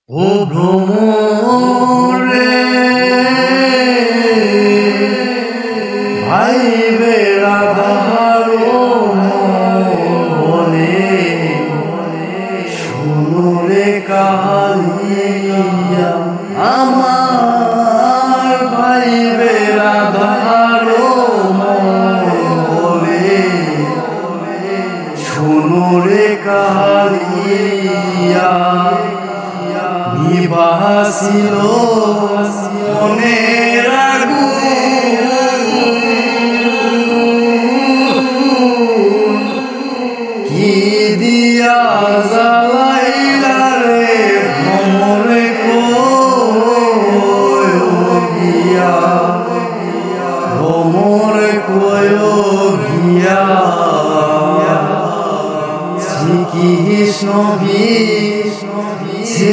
ও ভ্রমরে ভাই বেড়াধারো মনে শুনুরে কাহিয়া আমার ভাই বেড়াধারো মনে শুনুরে কাহিয়া নিবাসিল মনের আগুন কি দিয়া